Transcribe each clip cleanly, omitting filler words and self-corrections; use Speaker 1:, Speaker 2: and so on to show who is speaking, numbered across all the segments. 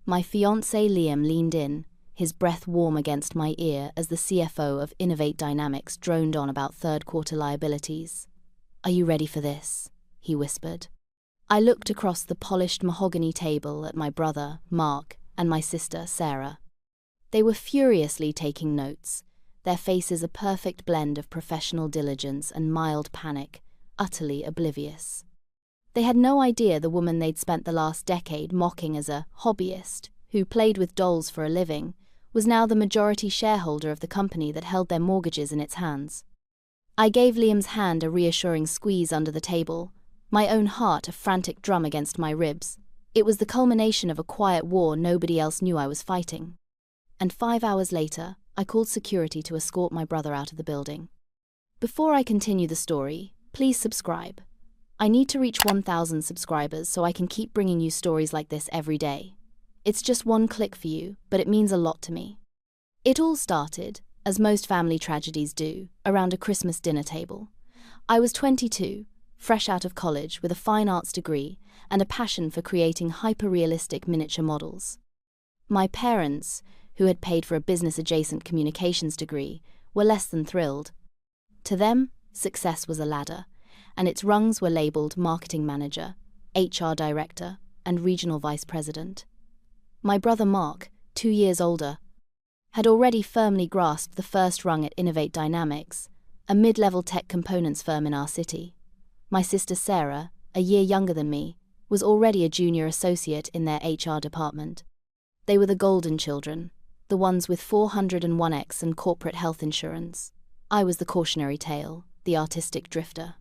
Speaker 1: My fiancé Liam leaned in, his breath warm against my ear as the CFO of Innovate Dynamics droned on about third-quarter liabilities. "Are you ready for this?" he whispered. I looked across the polished mahogany table at my brother, Mark, and my sister, Sarah. They were furiously taking notes, their faces a perfect blend of professional diligence and mild panic, utterly oblivious. They had no idea the woman they'd spent the last decade mocking as a hobbyist, who played with dolls for a living, was now the majority shareholder of the company that held their mortgages in its hands. I gave Liam's hand a reassuring squeeze under the table, my own heart a frantic drum against my ribs. It was the culmination of a quiet war nobody else knew I was fighting. And 5 hours later, I called security to escort my brother out of the building. Before I continue the story, please subscribe. I need to reach 1,000 subscribers so I can keep bringing you stories like this every day. It's just one click for you, but it means a lot to me. It all started, as most family tragedies do, around a Christmas dinner table. I was 22, fresh out of college with a fine arts degree and a passion for creating hyper-realistic miniature models. My parents, who had paid for a business-adjacent communications degree, were less than thrilled. To them, success was a ladder, and its rungs were labelled marketing manager, HR director, and regional vice president. My brother Mark, 2 years older, had already firmly grasped the first rung at Innovate Dynamics, a mid-level tech components firm in our city. My sister Sarah, a year younger than me, was already a junior associate in their HR department. They were the golden children, the ones with 401x and corporate health insurance. I was the cautionary tale, the artistic drifter.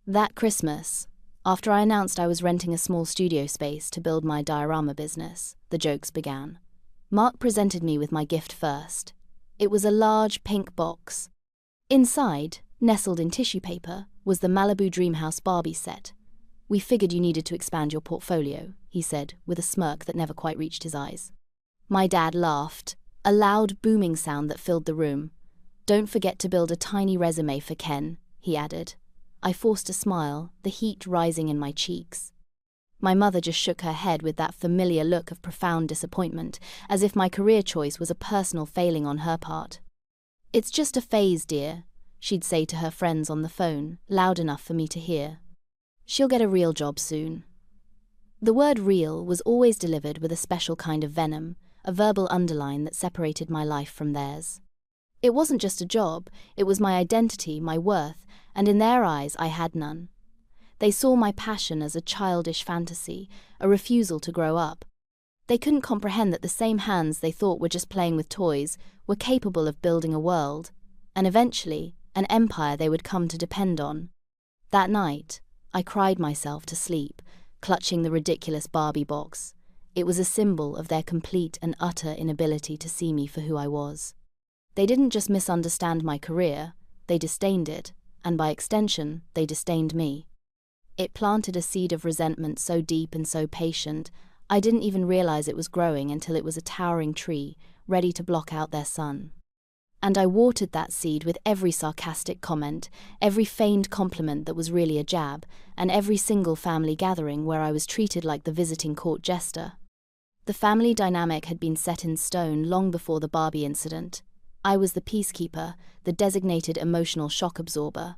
Speaker 1: That Christmas, after I announced I was renting a small studio space to build my diorama business, the jokes began. Mark presented me with my gift first. It was a large pink box. Inside, nestled in tissue paper, was the Malibu Dreamhouse Barbie set. "We figured you needed to expand your portfolio," he said, with a smirk that never quite reached his eyes. My dad laughed, a loud booming sound that filled the room. "Don't forget to build a tiny resume for Ken," he added. I forced a smile, the heat rising in my cheeks. My mother just shook her head with that familiar look of profound disappointment, as if my career choice was a personal failing on her part. "It's just a phase, dear," she'd say to her friends on the phone, loud enough for me to hear. "She'll get a real job soon." The word real was always delivered with a special kind of venom, a verbal underline that separated my life from theirs. It wasn't just a job, it was my identity, my worth, and in their eyes I had none. They saw my passion as a childish fantasy, a refusal to grow up. They couldn't comprehend that the same hands they thought were just playing with toys were capable of building a world, and eventually, an empire they would come to depend on. That night, I cried myself to sleep, clutching the ridiculous Barbie box. It was a symbol of their complete and utter inability to see me for who I was. They didn't just misunderstand my career, they disdained it, and by extension, they disdained me. It planted a seed of resentment so deep and so patient, I didn't even realize it was growing until it was a towering tree, ready to block out their sun. And I watered that seed with every sarcastic comment, every feigned compliment that was really a jab, and every single family gathering where I was treated like the visiting court jester. The family dynamic had been set in stone long before the Barbie incident. I was the peacekeeper, the designated emotional shock absorber.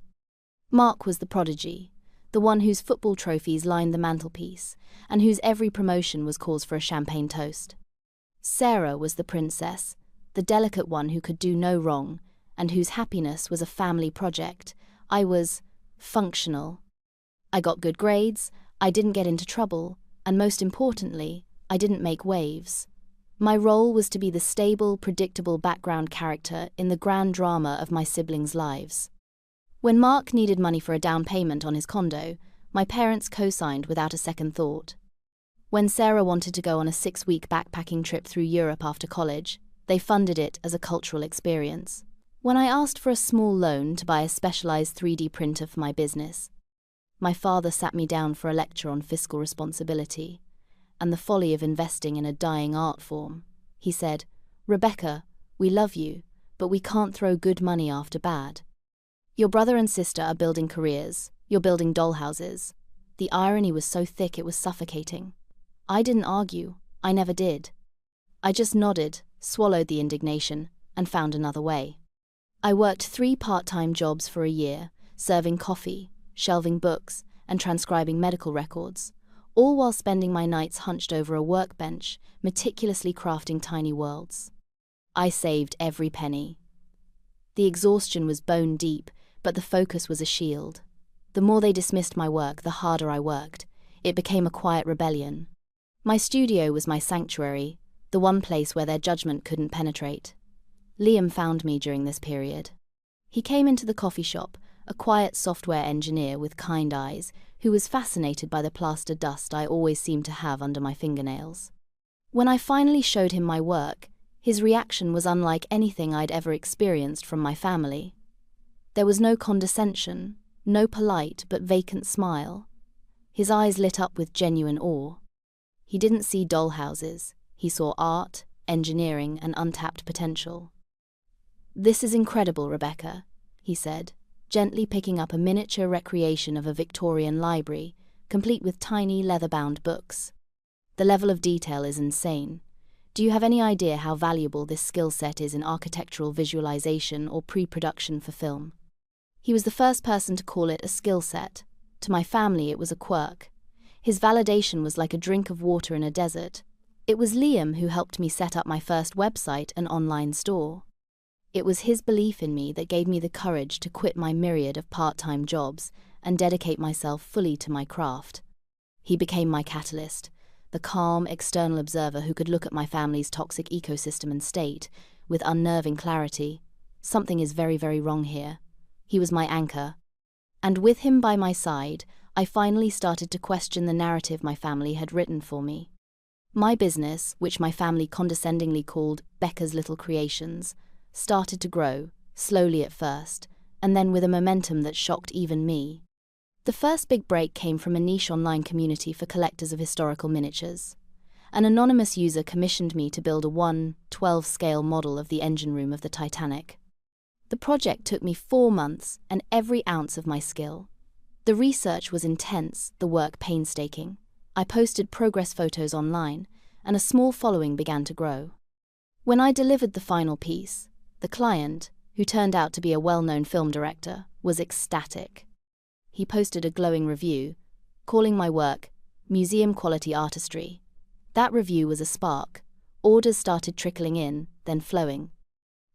Speaker 1: Mark was the prodigy, the one whose football trophies lined the mantelpiece, and whose every promotion was cause for a champagne toast. Sarah was the princess, the delicate one who could do no wrong, and whose happiness was a family project. I was functional. I got good grades, I didn't get into trouble, and most importantly, I didn't make waves. My role was to be the stable, predictable background character in the grand drama of my siblings' lives. When Mark needed money for a down payment on his condo, my parents co-signed without a second thought. When Sarah wanted to go on a 6-week backpacking trip through Europe after college, they funded it as a cultural experience. When I asked for a small loan to buy a specialized 3D printer for my business, my father sat me down for a lecture on fiscal responsibility and the folly of investing in a dying art form. He said, "Rebecca, we love you, but we can't throw good money after bad. Your brother and sister are building careers, you're building dollhouses." The irony was so thick it was suffocating. I didn't argue, I never did. I just nodded, swallowed the indignation, and found another way. I worked 3 part-time jobs for a year, serving coffee, shelving books, and transcribing medical records, all while spending my nights hunched over a workbench, meticulously crafting tiny worlds. I saved every penny. The exhaustion was bone deep, but the focus was a shield. The more they dismissed my work, the harder I worked. It became a quiet rebellion. My studio was my sanctuary, the one place where their judgment couldn't penetrate. Liam found me during this period. He came into the coffee shop, a quiet software engineer with kind eyes, who was fascinated by the plaster dust I always seemed to have under my fingernails. When I finally showed him my work, his reaction was unlike anything I'd ever experienced from my family. There was no condescension, no polite but vacant smile. His eyes lit up with genuine awe. He didn't see dollhouses. He saw art, engineering, and untapped potential. "This is incredible, Rebecca," he said, gently picking up a miniature recreation of a Victorian library, complete with tiny leather-bound books. "The level of detail is insane. Do you have any idea how valuable this skill set is in architectural visualization or pre-production for film?" He was the first person to call it a skill set. To my family, it was a quirk. His validation was like a drink of water in a desert. It was Liam who helped me set up my first website and online store. It was his belief in me that gave me the courage to quit my myriad of part-time jobs and dedicate myself fully to my craft. He became my catalyst, the calm, external observer who could look at my family's toxic ecosystem and state, with unnerving clarity, "Something is very, very wrong here." He was my anchor. And with him by my side, I finally started to question the narrative my family had written for me. My business, which my family condescendingly called Becca's Little Creations, started to grow, slowly at first, and then with a momentum that shocked even me. The first big break came from a niche online community for collectors of historical miniatures. An anonymous user commissioned me to build a 1/12 scale model of the engine room of the Titanic. The project took me 4 months and every ounce of my skill. The research was intense, the work painstaking. I posted progress photos online, and a small following began to grow. When I delivered the final piece, the client, who turned out to be a well-known film director, was ecstatic. He posted a glowing review, calling my work museum-quality artistry. That review was a spark. Orders started trickling in, then flowing.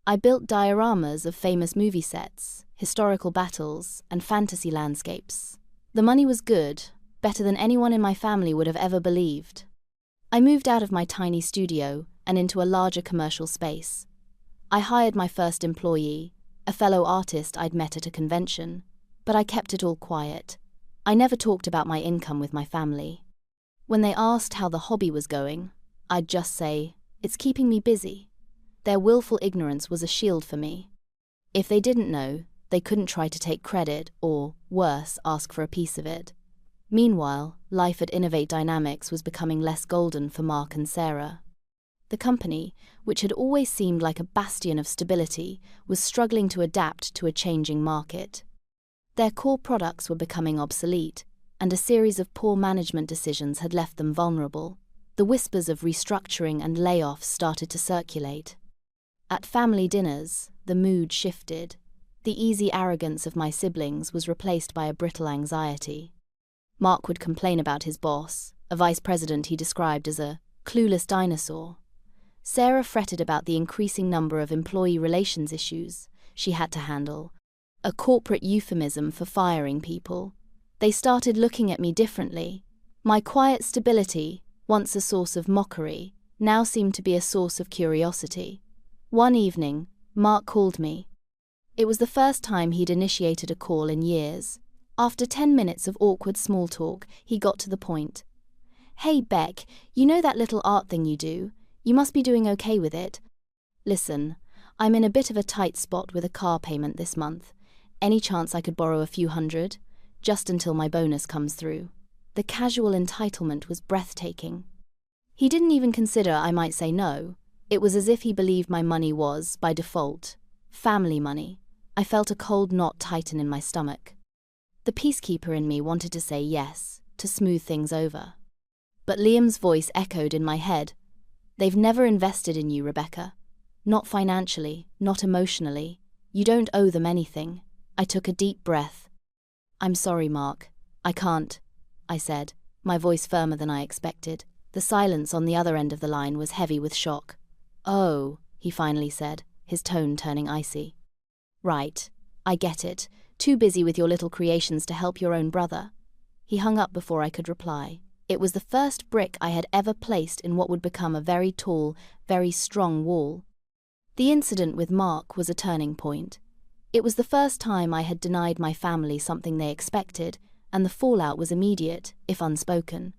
Speaker 1: I built dioramas of famous movie sets, historical battles, and fantasy landscapes. The money was good, better than anyone in my family would have ever believed. I moved out of my tiny studio and into a larger commercial space. I hired my first employee, a fellow artist I'd met at a convention, but I kept it all quiet. I never talked about my income with my family. When they asked how the hobby was going, I'd just say, "It's keeping me busy." Their willful ignorance was a shield for me. If they didn't know, they couldn't try to take credit or, worse, ask for a piece of it. Meanwhile, life at Innovate Dynamics was becoming less golden for Mark and Sarah. The company, which had always seemed like a bastion of stability, was struggling to adapt to a changing market. Their core products were becoming obsolete, and a series of poor management decisions had left them vulnerable. The whispers of restructuring and layoffs started to circulate. At family dinners, the mood shifted. The easy arrogance of my siblings was replaced by a brittle anxiety. Mark would complain about his boss, a vice president he described as a clueless dinosaur. Sarah fretted about the increasing number of employee relations issues she had to handle, a corporate euphemism for firing people. They started looking at me differently. My quiet stability, once a source of mockery, now seemed to be a source of curiosity. One evening, Mark called me. It was the first time he'd initiated a call in years. After 10 minutes of awkward small talk, he got to the point. "Hey, Beck, you know that little art thing you do? You must be doing okay with it. Listen, I'm in a bit of a tight spot with a car payment this month. Any chance I could borrow a few hundred? Just until my bonus comes through." The casual entitlement was breathtaking. He didn't even consider I might say no. It was as if he believed my money was, by default, family money. I felt a cold knot tighten in my stomach. The peacekeeper in me wanted to say yes, to smooth things over. But Liam's voice echoed in my head. They've never invested in you, Rebecca. Not financially, not emotionally. You don't owe them anything. I took a deep breath. I'm sorry, Mark. I can't, I said, my voice firmer than I expected. The silence on the other end of the line was heavy with shock. Oh, he finally said, his tone turning icy. Right, I get it. Too busy with your little creations to help your own brother. He hung up before I could reply. It was the first brick I had ever placed in what would become a very tall, very strong wall. The incident with Mark was a turning point. It was the first time I had denied my family something they expected, and the fallout was immediate, if unspoken.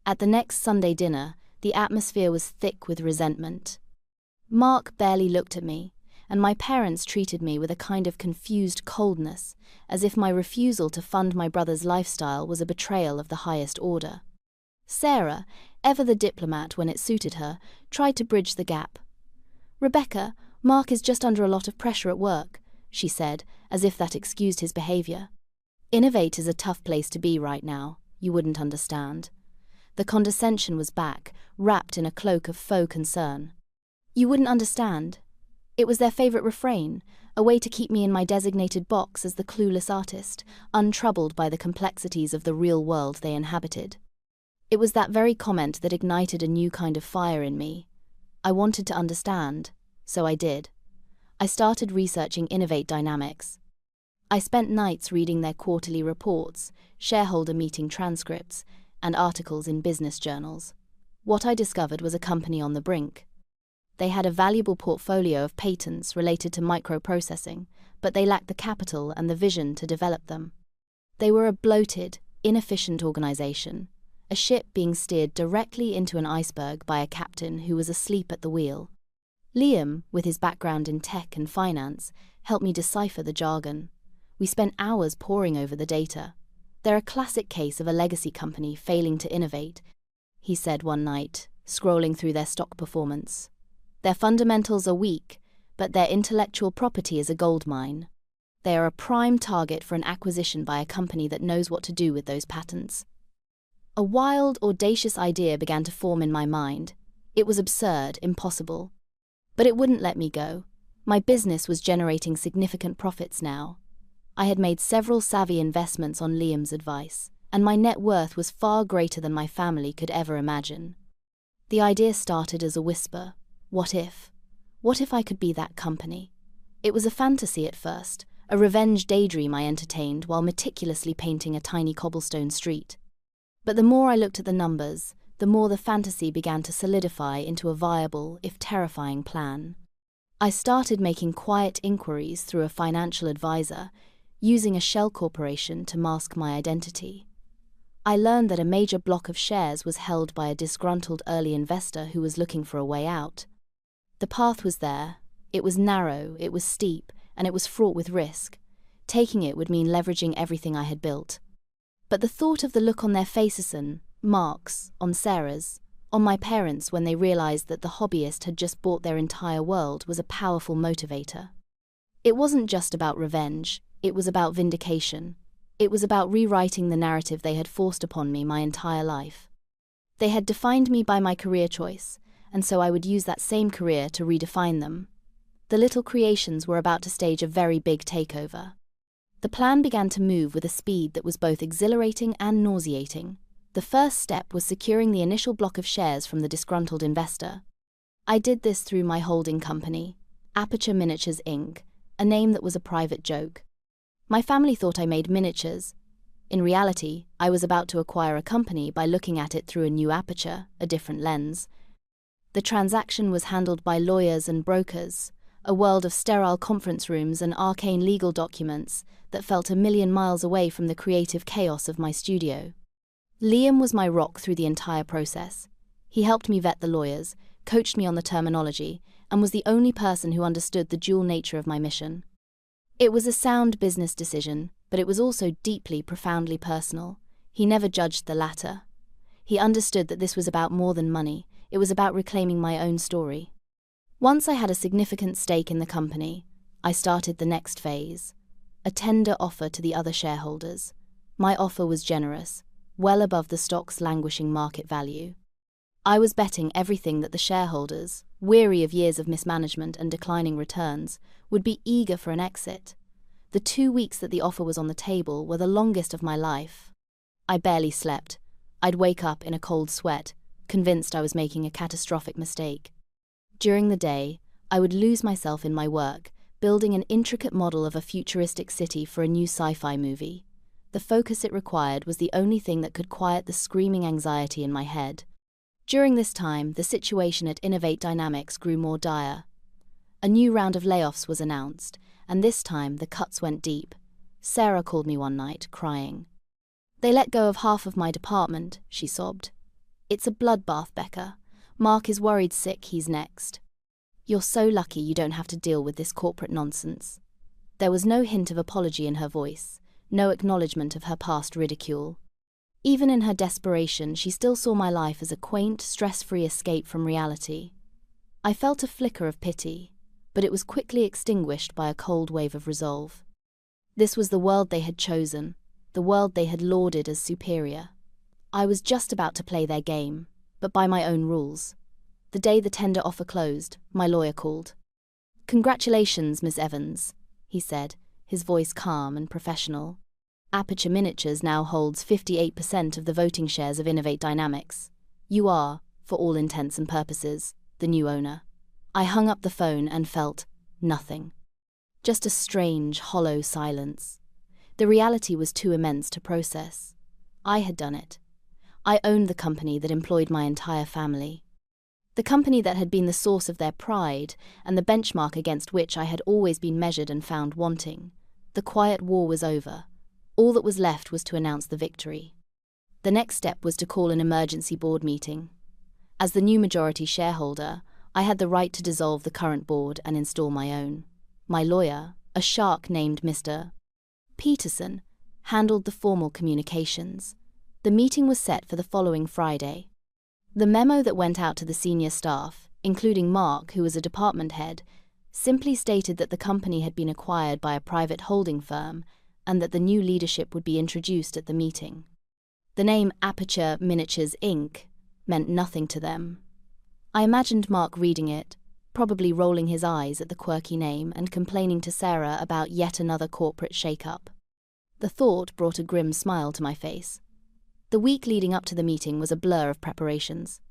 Speaker 1: At the next Sunday dinner, the atmosphere was thick with resentment. Mark barely looked at me, and my parents treated me with a kind of confused coldness, as if my refusal to fund my brother's lifestyle was a betrayal of the highest order. Sarah, ever the diplomat when it suited her, tried to bridge the gap. Rebecca, Mark is just under a lot of pressure at work, she said, as if that excused his behavior. Innovate is a tough place to be right now, you wouldn't understand. The condescension was back, wrapped in a cloak of faux concern. You wouldn't understand. It was their favorite refrain, a way to keep me in my designated box as the clueless artist, untroubled by the complexities of the real world they inhabited. It was that very comment that ignited a new kind of fire in me. I wanted to understand, so I did. I started researching Innovate dynamics. I spent nights reading their quarterly reports, shareholder meeting transcripts, and articles in business journals. What I discovered was a company on the brink. They had a valuable portfolio of patents related to microprocessing, but they lacked the capital and the vision to develop them. They were a bloated, inefficient organization, a ship being steered directly into an iceberg by a captain who was asleep at the wheel. Liam, with his background in tech and finance, helped me decipher the jargon. We spent hours poring over the data. They're a classic case of a legacy company failing to innovate, he said one night, scrolling through their stock performance. Their fundamentals are weak, but their intellectual property is a goldmine. They are a prime target for an acquisition by a company that knows what to do with those patents. A wild, audacious idea began to form in my mind. It was absurd, impossible. But it wouldn't let me go. My business was generating significant profits now. I had made several savvy investments on Liam's advice, and my net worth was far greater than my family could ever imagine. The idea started as a whisper. What if? What if I could be that company? It was a fantasy at first, a revenge daydream I entertained while meticulously painting a tiny cobblestone street. But the more I looked at the numbers, the more the fantasy began to solidify into a viable, if terrifying, plan. I started making quiet inquiries through a financial advisor, using a shell corporation to mask my identity. I learned that a major block of shares was held by a disgruntled early investor who was looking for a way out. The path was there. It was narrow, it was steep, and it was fraught with risk. Taking it would mean leveraging everything I had built. But the thought of the look on their faces, Mark's, on Sarah's, on my parents when they realized that the hobbyist had just bought their entire world was a powerful motivator. It wasn't just about revenge, it was about vindication. It was about rewriting the narrative they had forced upon me my entire life. They had defined me by my career choice, and so I would use that same career to redefine them. The little creations were about to stage a very big takeover. The plan began to move with a speed that was both exhilarating and nauseating. The first step was securing the initial block of shares from the disgruntled investor. I did this through my holding company, Aperture Miniatures Inc., a name that was a private joke. My family thought I made miniatures. In reality, I was about to acquire a company by looking at it through a new aperture, a different lens. The transaction was handled by lawyers and brokers, a world of sterile conference rooms and arcane legal documents that felt a million miles away from the creative chaos of my studio. Liam was my rock through the entire process. He helped me vet the lawyers, coached me on the terminology, and was the only person who understood the dual nature of my mission. It was a sound business decision, but it was also deeply, profoundly personal. He never judged the latter. He understood that this was about more than money. It was about reclaiming my own story. Once I had a significant stake in the company, I started the next phase, a tender offer to the other shareholders. My offer was generous, well above the stock's languishing market value. I was betting everything that the shareholders, weary of years of mismanagement and declining returns, would be eager for an exit. The 2 weeks that the offer was on the table were the longest of my life. I barely slept. I'd wake up in a cold sweat, convinced I was making a catastrophic mistake. During the day, I would lose myself in my work, building an intricate model of a futuristic city for a new sci-fi movie. The focus it required was the only thing that could quiet the screaming anxiety in my head. During this time, the situation at Innovate Dynamics grew more dire. A new round of layoffs was announced, and this time the cuts went deep. Sarah called me one night, crying. "They let go of half of my department," she sobbed. "It's a bloodbath, Becca. Mark is worried sick he's next. You're so lucky you don't have to deal with this corporate nonsense." There was no hint of apology in her voice, no acknowledgement of her past ridicule. Even in her desperation, she still saw my life as a quaint, stress-free escape from reality. I felt a flicker of pity, but it was quickly extinguished by a cold wave of resolve. This was the world they had chosen, the world they had lauded as superior. I was just about to play their game, but by my own rules. The day the tender offer closed, my lawyer called. "Congratulations, Miss Evans," he said, his voice calm and professional. "Aperture Miniatures now holds 58% of the voting shares of Innovate Dynamics. You are, for all intents and purposes, the new owner." I hung up the phone and felt nothing. Just a strange, hollow silence. The reality was too immense to process. I had done it. I owned the company that employed my entire family. The company that had been the source of their pride and the benchmark against which I had always been measured and found wanting. The quiet war was over. All that was left was to announce the victory. The next step was to call an emergency board meeting. As the new majority shareholder, I had the right to dissolve the current board and install my own. My lawyer, a shark named Mr. Peterson, handled the formal communications. The meeting was set for the following Friday. The memo that went out to the senior staff, including Mark, who was a department head, simply stated that the company had been acquired by a private holding firm and that the new leadership would be introduced at the meeting. The name Aperture Miniatures Inc. meant nothing to them. I imagined Mark reading it, probably rolling his eyes at the quirky name and complaining to Sarah about yet another corporate shake-up. The thought brought a grim smile to my face. The week leading up to the meeting was a blur of preparations.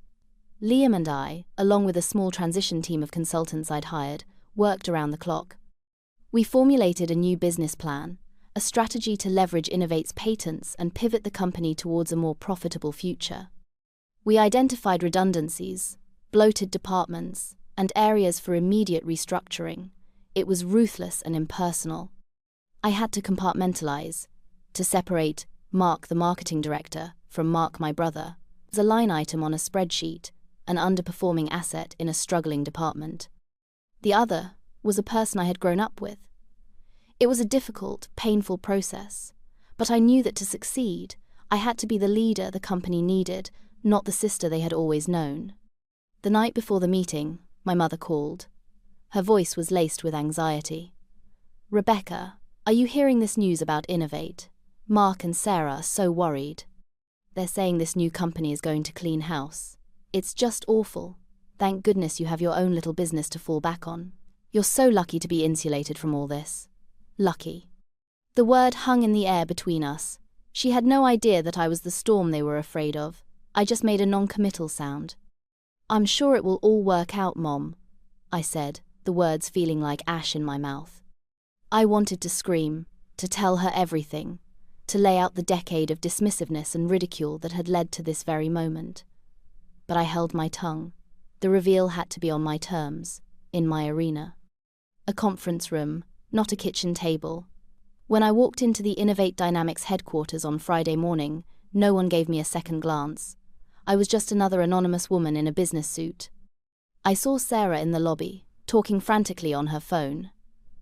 Speaker 1: Liam and I, along with a small transition team of consultants I'd hired, worked around the clock. We formulated a new business plan, a strategy to leverage Innovate's patents and pivot the company towards a more profitable future. We identified redundancies, bloated departments, and areas for immediate restructuring. It was ruthless and impersonal. I had to compartmentalize, to separate Mark, the marketing director, from Mark, my brother, as a line item on a spreadsheet, an underperforming asset in a struggling department. The other was a person I had grown up with. It was a difficult, painful process, but I knew that to succeed, I had to be the leader the company needed, not the sister they had always known. The night before the meeting, my mother called. Her voice was laced with anxiety. "Rebecca, are you hearing this news about Innovate? Mark and Sarah are so worried. They're saying this new company is going to clean house. It's just awful. Thank goodness you have your own little business to fall back on. You're so lucky to be insulated from all this. Lucky." The word hung in the air between us. She had no idea that I was the storm they were afraid of. I just made a non-committal sound. "I'm sure it will all work out, Mom," I said, the words feeling like ash in my mouth. I wanted to scream, to tell her everything, to lay out the decade of dismissiveness and ridicule that had led to this very moment. But I held my tongue. The reveal had to be on my terms, in my arena. A conference room, not a kitchen table. When I walked into the Innovate Dynamics headquarters on Friday morning, no one gave me a second glance. I was just another anonymous woman in a business suit. I saw Sarah in the lobby, talking frantically on her phone.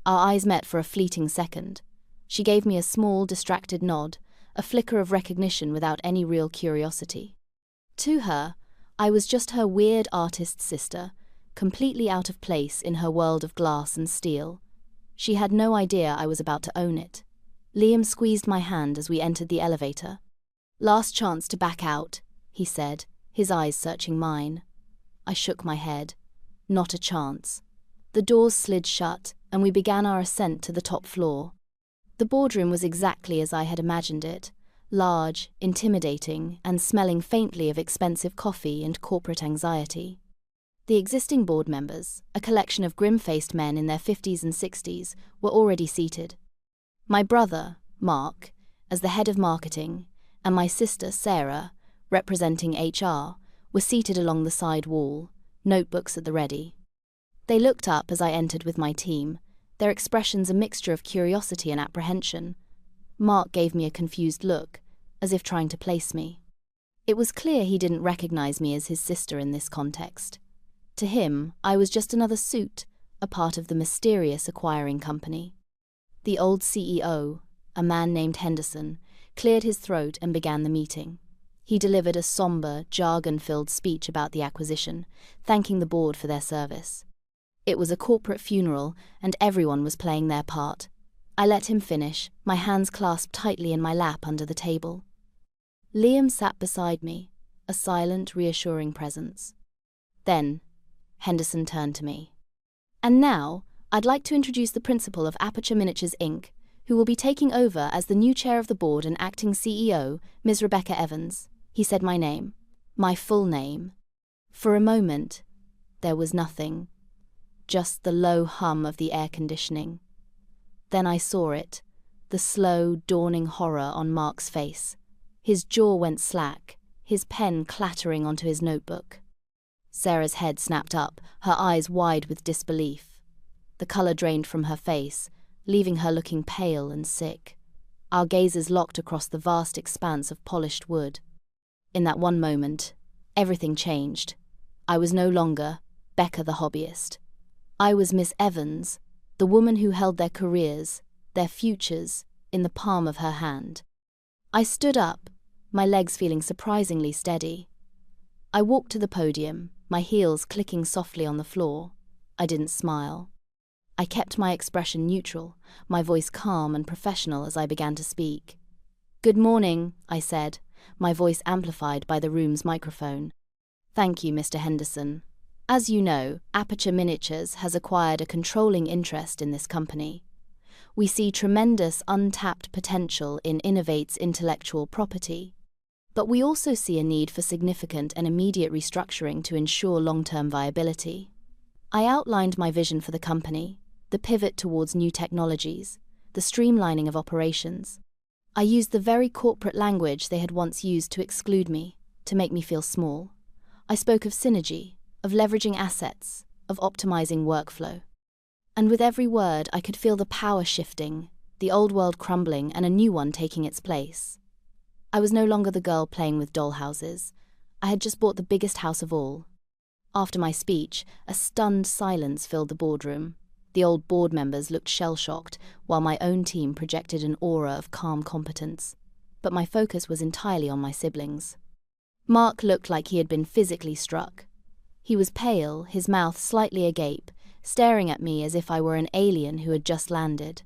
Speaker 1: Our eyes met for a fleeting second. She gave me a small, distracted nod, a flicker of recognition without any real curiosity. To her, I was just her weird artist sister, completely out of place in her world of glass and steel. She had no idea I was about to own it. Liam squeezed my hand as we entered the elevator. "Last chance to back out," he said, his eyes searching mine. I shook my head. Not a chance. The doors slid shut, and we began our ascent to the top floor. The boardroom was exactly as I had imagined it, large, intimidating, and smelling faintly of expensive coffee and corporate anxiety. The existing board members, a collection of grim-faced men in their 50s and 60s, were already seated. My brother, Mark, as the head of marketing, and my sister, Sarah, representing HR, were seated along the side wall, notebooks at the ready. They looked up as I entered with my team, their expressions a mixture of curiosity and apprehension. Mark gave me a confused look, as if trying to place me. It was clear he didn't recognize me as his sister in this context. To him, I was just another suit, a part of the mysterious acquiring company. The old CEO, a man named Henderson, cleared his throat and began the meeting. He delivered a somber, jargon-filled speech about the acquisition, thanking the board for their service. It was a corporate funeral, and everyone was playing their part. I let him finish, my hands clasped tightly in my lap under the table. Liam sat beside me, a silent, reassuring presence. Then, Henderson turned to me. "And now, I'd like to introduce the principal of Aperture Miniatures, Inc., who will be taking over as the new chair of the board and acting CEO, Ms. Rebecca Evans." He said my name, my full name. For a moment, there was nothing, just the low hum of the air conditioning. Then I saw it, the slow, dawning horror on Mark's face. His jaw went slack, his pen clattering onto his notebook. Sarah's head snapped up, her eyes wide with disbelief. The colour drained from her face, leaving her looking pale and sick. Our gazes locked across the vast expanse of polished wood. In that one moment, everything changed. I was no longer Becca the hobbyist. I was Miss Evans, the woman who held their careers, their futures, in the palm of her hand. I stood up, my legs feeling surprisingly steady. I walked to the podium, my heels clicking softly on the floor. I didn't smile. I kept my expression neutral, my voice calm and professional as I began to speak. "Good morning," I said, my voice amplified by the room's microphone. "Thank you, Mr. Henderson. As you know, Aperture Miniatures has acquired a controlling interest in this company. We see tremendous untapped potential in Innovate's intellectual property, but we also see a need for significant and immediate restructuring to ensure long-term viability." I outlined my vision for the company, the pivot towards new technologies, the streamlining of operations. I used the very corporate language they had once used to exclude me, to make me feel small. I spoke of synergy, of leveraging assets, of optimizing workflow. And with every word, I could feel the power shifting, the old world crumbling and a new one taking its place. I was no longer the girl playing with dollhouses. I had just bought the biggest house of all. After my speech, a stunned silence filled the boardroom. The old board members looked shell-shocked, while my own team projected an aura of calm competence. But my focus was entirely on my siblings. Mark looked like he had been physically struck. He was pale, his mouth slightly agape, staring at me as if I were an alien who had just landed.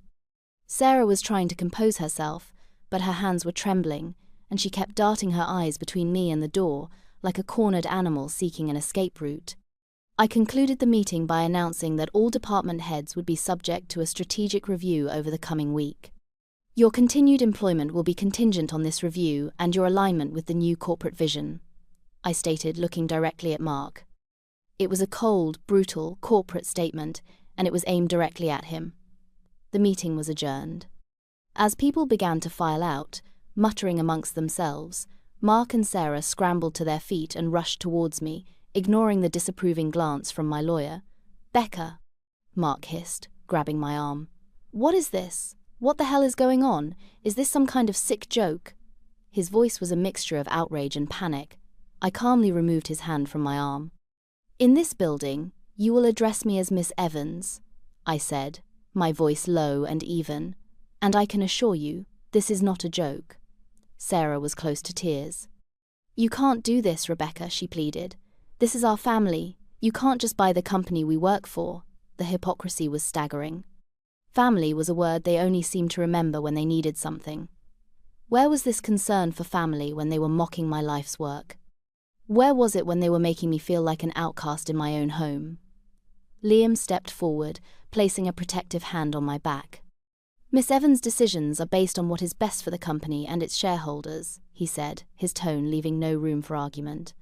Speaker 1: Sarah was trying to compose herself, but her hands were trembling, and she kept darting her eyes between me and the door, like a cornered animal seeking an escape route. I concluded the meeting by announcing that all department heads would be subject to a strategic review over the coming week. "Your continued employment will be contingent on this review and your alignment with the new corporate vision," I stated, looking directly at Mark. It was a cold, brutal, corporate statement, and it was aimed directly at him. The meeting was adjourned. As people began to file out, muttering amongst themselves, Mark and Sarah scrambled to their feet and rushed towards me, ignoring the disapproving glance from my lawyer. "Becca," Mark hissed, grabbing my arm. "What is this? What the hell is going on? Is this some kind of sick joke?" His voice was a mixture of outrage and panic. I calmly removed his hand from my arm. "In this building, you will address me as Miss Evans," I said, my voice low and even. "And I can assure you, this is not a joke." Sarah was close to tears. "You can't do this, Rebecca," she pleaded. "This is our family. You can't just buy the company we work for." The hypocrisy was staggering. Family was a word they only seemed to remember when they needed something. Where was this concern for family when they were mocking my life's work? Where was it when they were making me feel like an outcast in my own home? Liam stepped forward, placing a protective hand on my back. Miss Evans' decisions are based on what is best for the company and its shareholders, he said, his tone leaving no room for argument.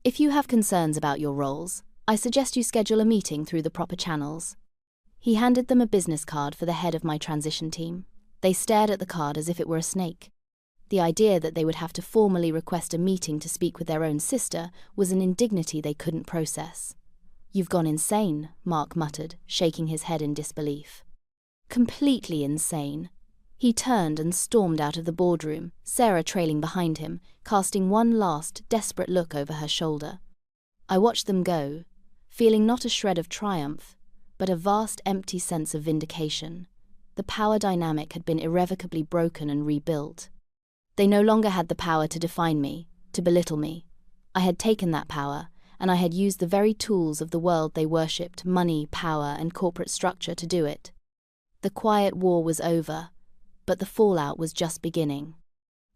Speaker 1: If you have concerns about your roles, I suggest you schedule a meeting through the proper channels. He handed them a business card for the head of my transition team. They stared at the card as if it were a snake. The idea that they would have to formally request a meeting to speak with their own sister was an indignity they couldn't process. You've gone insane, Mark muttered, shaking his head in disbelief. Completely insane. He turned and stormed out of the boardroom, Sarah trailing behind him, casting one last, desperate look over her shoulder. I watched them go, feeling not a shred of triumph, but a vast empty sense of vindication. The power dynamic had been irrevocably broken and rebuilt. They no longer had the power to define me, to belittle me. I had taken that power, and I had used the very tools of the world they worshipped, money, power, and corporate structure, to do it. The quiet war was over, but the fallout was just beginning.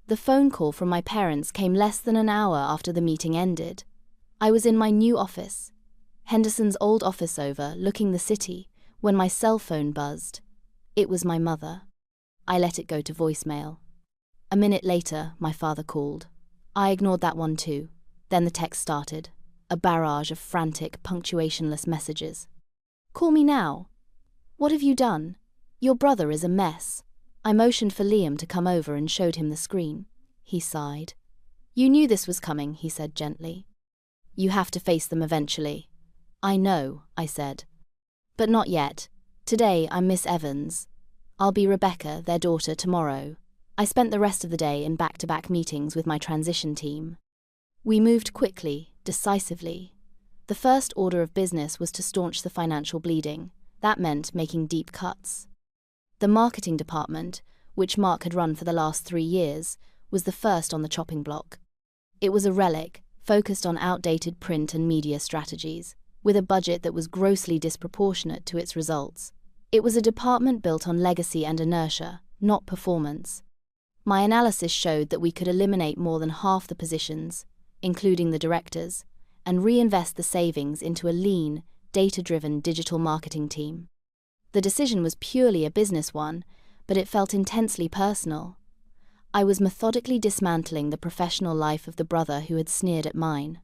Speaker 1: The phone call from my parents came less than an hour after the meeting ended. I was in my new office, Henderson's old office overlooking the city, when my cell phone buzzed. It was my mother. I let it go to voicemail. A minute later, my father called. I ignored that one too. Then the text started, a barrage of frantic, punctuationless messages. Call me now. What have you done? Your brother is a mess. I motioned for Liam to come over and showed him the screen. He sighed. You knew this was coming, he said gently. You have to face them eventually. I know, I said. But not yet. Today I'm Miss Evans. I'll be Rebecca, their daughter, tomorrow. I spent the rest of the day in back-to-back meetings with my transition team. We moved quickly, decisively. The first order of business was to staunch the financial bleeding. That meant making deep cuts. The marketing department, which Mark had run for the last 3 years, was the first on the chopping block. It was a relic, focused on outdated print and media strategies, with a budget that was grossly disproportionate to its results. It was a department built on legacy and inertia, not performance. My analysis showed that we could eliminate more than half the positions, including the directors, and reinvest the savings into a lean, data-driven digital marketing team. The decision was purely a business one, but it felt intensely personal. I was methodically dismantling the professional life of the brother who had sneered at mine.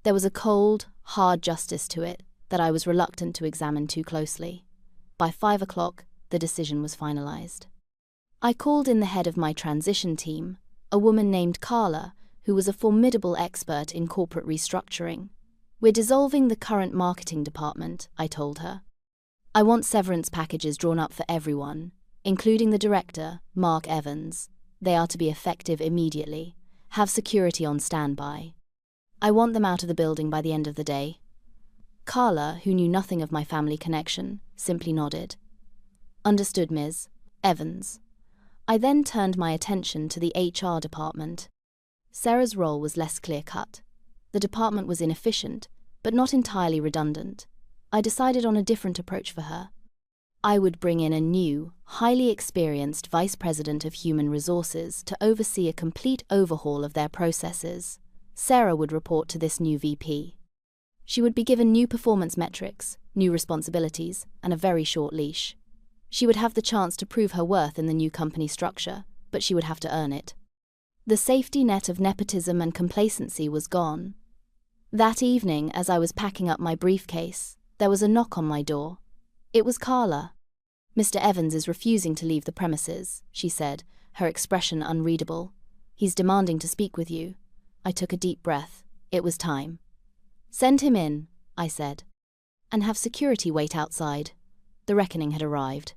Speaker 1: There was a cold, hard justice to it that I was reluctant to examine too closely. By 5 o'clock, the decision was finalized. I called in the head of my transition team, a woman named Carla, who was a formidable expert in corporate restructuring. We're dissolving the current marketing department, I told her. I want severance packages drawn up for everyone, including the director, Mark Evans. They are to be effective immediately. Have security on standby. I want them out of the building by the end of the day. Carla, who knew nothing of my family connection, simply nodded. Understood, Ms. Evans. I then turned my attention to the HR department. Sarah's role was less clear-cut. The department was inefficient, but not entirely redundant. I decided on a different approach for her. I would bring in a new, highly experienced Vice President of Human Resources to oversee a complete overhaul of their processes. Sarah would report to this new VP. She would be given new performance metrics, new responsibilities, and a very short leash. She would have the chance to prove her worth in the new company structure, but she would have to earn it. The safety net of nepotism and complacency was gone. That evening, as I was packing up my briefcase, there was a knock on my door. It was Carla. Mr. Evans is refusing to leave the premises, she said, her expression unreadable. He's demanding to speak with you. I took a deep breath. It was time. Send him in, I said. And have security wait outside. The reckoning had arrived.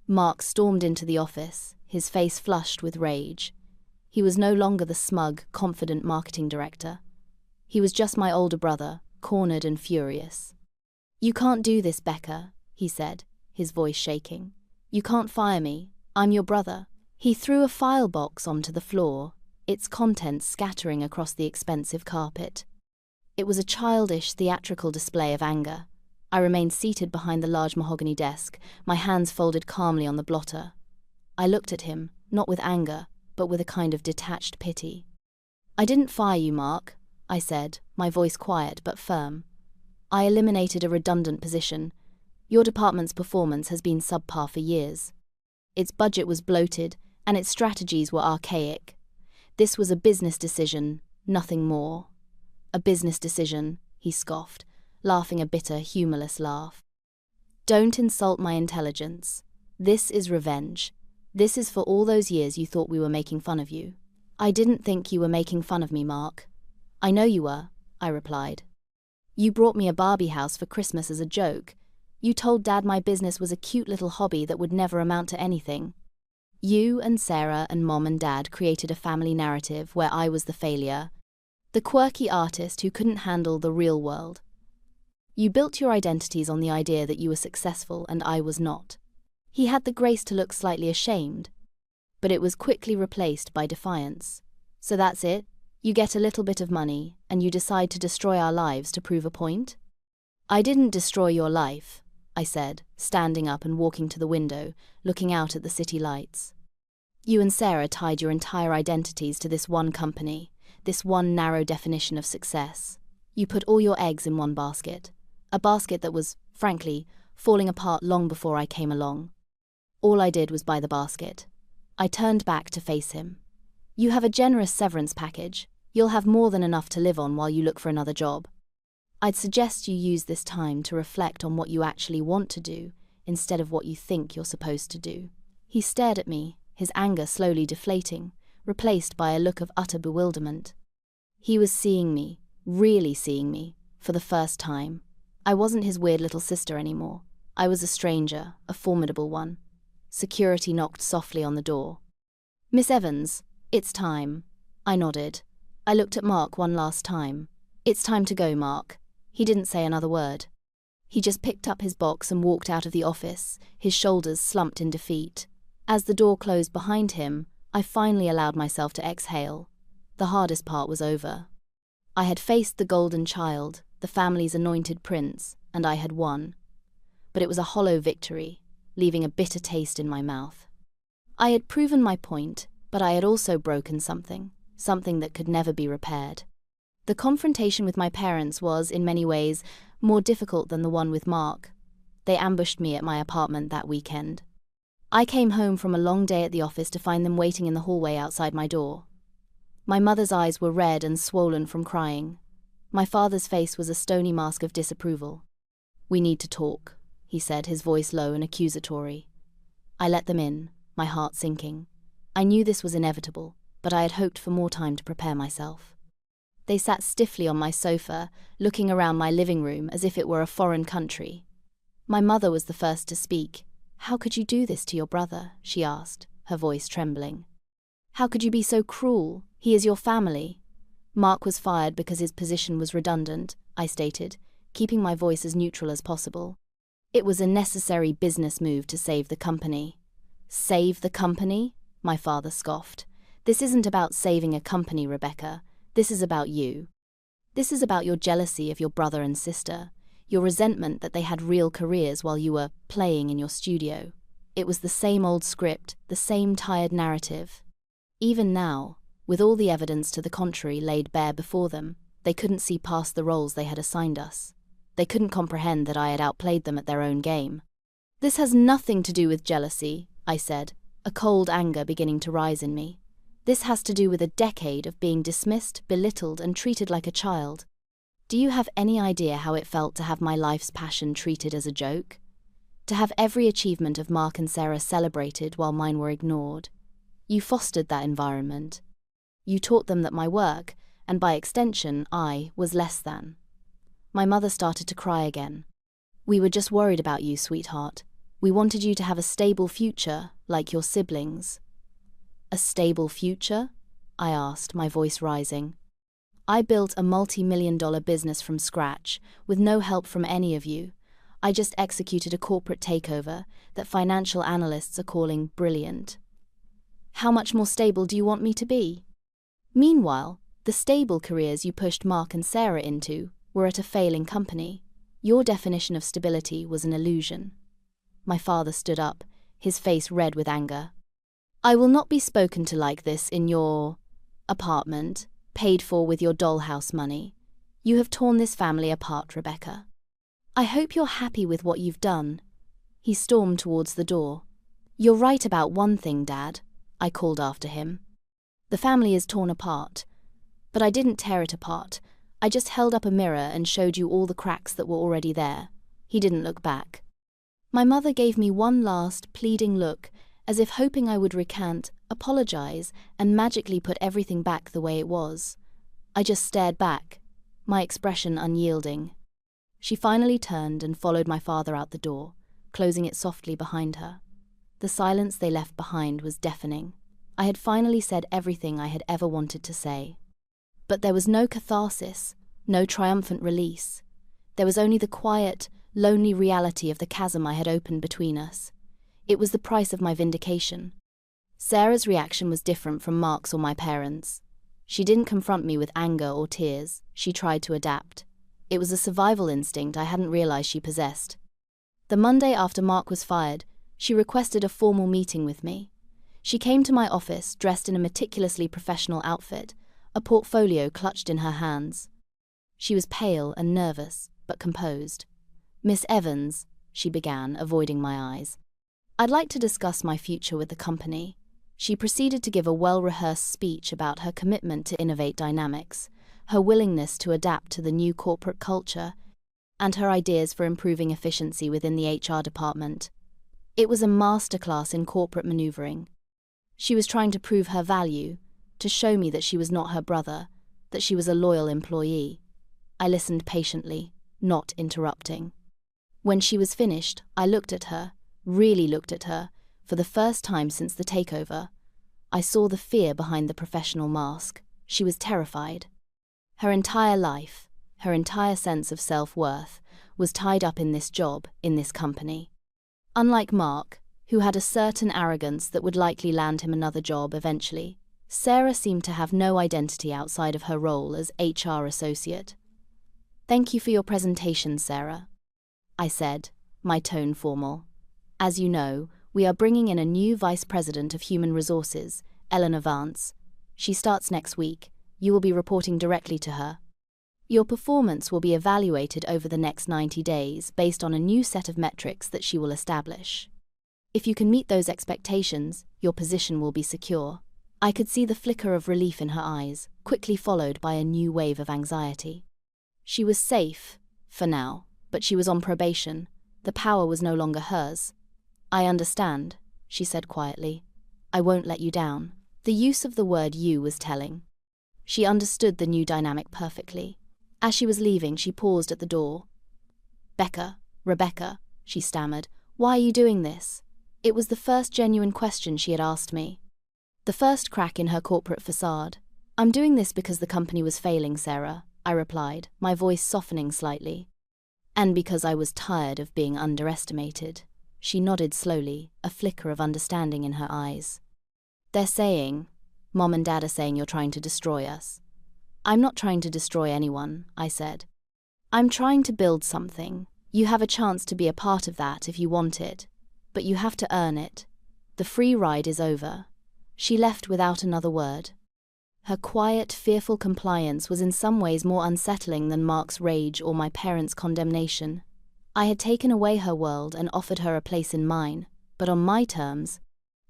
Speaker 1: Mark stormed into the office, his face flushed with rage. He was no longer the smug, confident marketing director. He was just my older brother, cornered and furious. You can't do this, Becca, he said, his voice shaking. You can't fire me. I'm your brother. He threw a file box onto the floor, its contents scattering across the expensive carpet. It was a childish, theatrical display of anger. I remained seated behind the large mahogany desk, my hands folded calmly on the blotter. I looked at him, not with anger, but with a kind of detached pity. I didn't fire you, Mark. I said, my voice quiet but firm. I eliminated a redundant position. Your department's performance has been subpar for years. Its budget was bloated, and its strategies were archaic. This was a business decision, nothing more. A business decision, he scoffed, laughing a bitter, humorless laugh. Don't insult my intelligence. This is revenge. This is for all those years you thought we were making fun of you. I didn't think you were making fun of me, Mark. I know you were, I replied. You brought me a Barbie house for Christmas as a joke. You told Dad my business was a cute little hobby that would never amount to anything. You and Sarah and Mom and Dad created a family narrative where I was the failure, the quirky artist who couldn't handle the real world. You built your identities on the idea that you were successful and I was not. He had the grace to look slightly ashamed, but it was quickly replaced by defiance. So that's it? You get a little bit of money, and you decide to destroy our lives to prove a point? I didn't destroy your life, I said, standing up and walking to the window, looking out at the city lights. You and Sarah tied your entire identities to this one company, this one narrow definition of success. You put all your eggs in one basket, a basket that was, frankly, falling apart long before I came along. All I did was buy the basket. I turned back to face him. You have a generous severance package. You'll have more than enough to live on while you look for another job. I'd suggest you use this time to reflect on what you actually want to do instead of what you think you're supposed to do. He stared at me, his anger slowly deflating, replaced by a look of utter bewilderment. He was seeing me, really seeing me, for the first time. I wasn't his weird little sister anymore. I was a stranger, a formidable one. Security knocked softly on the door. Miss Evans, it's time. I nodded. I looked at Mark one last time. It's time to go, Mark. He didn't say another word. He just picked up his box and walked out of the office, his shoulders slumped in defeat. As the door closed behind him, I finally allowed myself to exhale. The hardest part was over. I had faced the golden child, the family's anointed prince, and I had won. But it was a hollow victory, leaving a bitter taste in my mouth. I had proven my point, but I had also broken something that could never be repaired. The confrontation with my parents was, in many ways, more difficult than the one with Mark. They ambushed me at my apartment that weekend. I came home from a long day at the office to find them waiting in the hallway outside my door. My mother's eyes were red and swollen from crying. My father's face was a stony mask of disapproval. "We need to talk," he said, his voice low and accusatory. I let them in, my heart sinking. I knew this was inevitable, but I had hoped for more time to prepare myself. They sat stiffly on my sofa, looking around my living room as if it were a foreign country. My mother was the first to speak. "How could you do this to your brother?" she asked, her voice trembling. "How could you be so cruel? He is your family." Mark was fired because his position was redundant, I stated, keeping my voice as neutral as possible. It was a necessary business move to save the company. "Save the company?" my father scoffed. "This isn't about saving a company, Rebecca. This is about you. This is about your jealousy of your brother and sister, your resentment that they had real careers while you were playing in your studio. It was the same old script, the same tired narrative. Even now, with all the evidence to the contrary laid bare before them, they couldn't see past the roles they had assigned us. They couldn't comprehend that I had outplayed them at their own game. "This has nothing to do with jealousy," I said, a cold anger beginning to rise in me. "This has to do with a decade of being dismissed, belittled, and treated like a child. Do you have any idea how it felt to have my life's passion treated as a joke? To have every achievement of Mark and Sarah celebrated while mine were ignored? You fostered that environment. You taught them that my work, and by extension I, was less than." My mother started to cry again. "We were just worried about you, sweetheart. We wanted you to have a stable future, like your siblings." "A stable future?" I asked, my voice rising. "I built a multi-million-dollar business from scratch, with no help from any of you. I just executed a corporate takeover that financial analysts are calling brilliant. How much more stable do you want me to be? Meanwhile, the stable careers you pushed Mark and Sarah into were at a failing company. Your definition of stability was an illusion." My father stood up, his face red with anger. "I will not be spoken to like this in your apartment. paid for with your dollhouse money. You have torn this family apart, Rebecca. I hope you're happy with what you've done. He stormed towards the door. You're right about one thing, Dad, I called after him. The family is torn apart. But I didn't tear it apart. I just held up a mirror and showed you all the cracks that were already there. He didn't look back. My mother gave me one last, pleading look, as if hoping I would recant, apologize, and magically put everything back the way it was. I just stared back, my expression unyielding. She finally turned and followed my father out the door, closing it softly behind her. The silence they left behind was deafening. I had finally said everything I had ever wanted to say. But there was no catharsis, no triumphant release. There was only the quiet, lonely reality of the chasm I had opened between us. It was the price of my vindication. Sarah's reaction was different from Mark's or my parents'. She didn't confront me with anger or tears. She tried to adapt. It was a survival instinct I hadn't realized she possessed. The Monday after Mark was fired, she requested a formal meeting with me. She came to my office dressed in a meticulously professional outfit, a portfolio clutched in her hands. She was pale and nervous, but composed. Miss Evans, she began, avoiding my eyes. I'd like to discuss my future with the company. She proceeded to give a well-rehearsed speech about her commitment to innovate dynamics, her willingness to adapt to the new corporate culture, and her ideas for improving efficiency within the HR department. It was a masterclass in corporate maneuvering. She was trying to prove her value, to show me that she was not her brother, that she was a loyal employee. I listened patiently, not interrupting. When she was finished, I looked at her, really looked at her, for the first time since the takeover. I saw the fear behind the professional mask. She was terrified. Her entire life, her entire sense of self-worth, was tied up in this job, in this company. Unlike Mark, who had a certain arrogance that would likely land him another job eventually, Sarah seemed to have no identity outside of her role as HR associate. Thank you for your presentation, Sarah, I said, my tone formal. As you know, we are bringing in a new Vice President of Human Resources, Eleanor Vance. She starts next week. You will be reporting directly to her. Your performance will be evaluated over the next 90 days based on a new set of metrics that she will establish. If you can meet those expectations, your position will be secure. I could see the flicker of relief in her eyes, quickly followed by a new wave of anxiety. She was safe, for now, but she was on probation. The power was no longer hers. I understand, she said quietly. I won't let you down. The use of the word you was telling. She understood the new dynamic perfectly. As she was leaving, she paused at the door. Rebecca, she stammered, why are you doing this? It was the first genuine question she had asked me. The first crack in her corporate facade. I'm doing this because the company was failing, Sarah, I replied, my voice softening slightly. And because I was tired of being underestimated. She nodded slowly, a flicker of understanding in her eyes. They're saying, Mom and Dad are saying you're trying to destroy us. I'm not trying to destroy anyone, I said. I'm trying to build something. You have a chance to be a part of that if you want it, but you have to earn it. The free ride is over. She left without another word. Her quiet, fearful compliance was in some ways more unsettling than Mark's rage or my parents' condemnation. I had taken away her world and offered her a place in mine, but on my terms.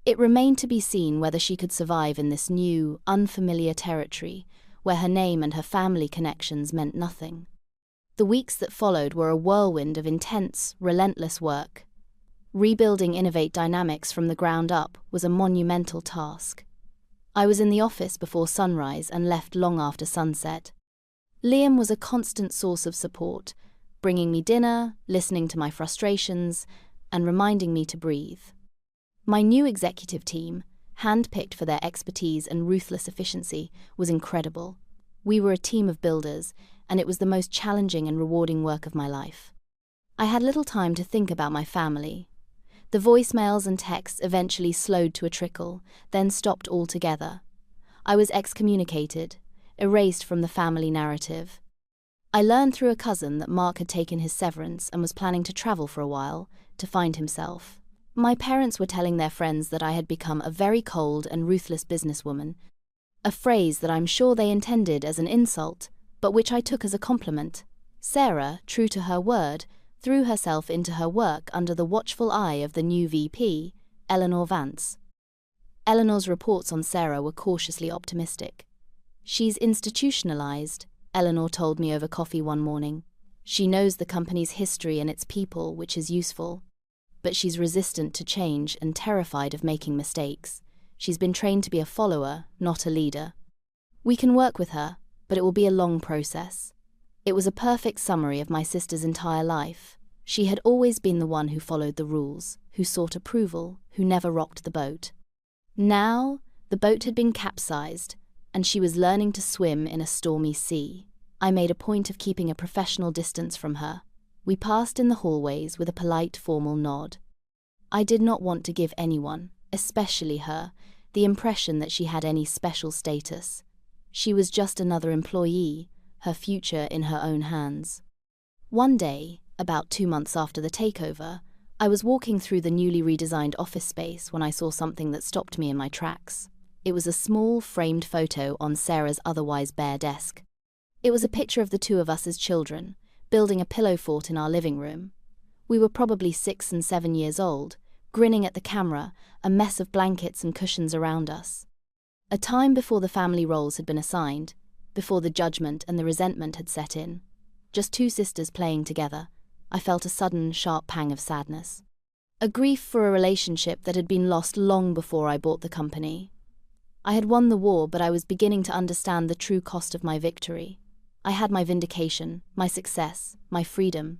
Speaker 1: It remained to be seen whether she could survive in this new, unfamiliar territory, where her name and her family connections meant nothing. The weeks that followed were a whirlwind of intense, relentless work. Rebuilding Innovate Dynamics from the ground up was a monumental task. I was in the office before sunrise and left long after sunset. Liam was a constant source of support, bringing me dinner, listening to my frustrations, and reminding me to breathe. My new executive team, hand-picked for their expertise and ruthless efficiency, was incredible. We were a team of builders, and it was the most challenging and rewarding work of my life. I had little time to think about my family. The voicemails and texts eventually slowed to a trickle, then stopped altogether. I was excommunicated, erased from the family narrative. I learned through a cousin that Mark had taken his severance and was planning to travel for a while, to find himself. My parents were telling their friends that I had become a very cold and ruthless businesswoman, A phrase that I'm sure they intended as an insult, but which I took as a compliment. Sarah, true to her word, threw herself into her work under the watchful eye of the new VP, Eleanor Vance. Eleanor's reports on Sarah were cautiously optimistic. "She's institutionalized," Eleanor told me over coffee one morning. "She knows the company's history and its people, which is useful. But she's resistant to change and terrified of making mistakes. She's been trained to be a follower, not a leader. We can work with her, but it will be a long process." It was a perfect summary of my sister's entire life. She had always been the one who followed the rules, who sought approval, who never rocked the boat. Now, the boat had been capsized, and she was learning to swim in a stormy sea. I made a point of keeping a professional distance from her. We passed in the hallways with a polite, formal nod. I did not want to give anyone, especially her, the impression that she had any special status. She was just another employee, her future in her own hands. One day, about 2 months after the takeover, I was walking through the newly redesigned office space when I saw something that stopped me in my tracks. It was a small, framed photo on Sarah's otherwise bare desk. It was a picture of the two of us as children, building a pillow fort in our living room. We were probably 6 and 7 years old, grinning at the camera, a mess of blankets and cushions around us. A time before the family roles had been assigned, before the judgment and the resentment had set in. Just two sisters playing together. I felt a sudden, sharp pang of sadness. A grief for a relationship that had been lost long before I bought the company. I had won the war, but I was beginning to understand the true cost of my victory. I had my vindication, my success, my freedom.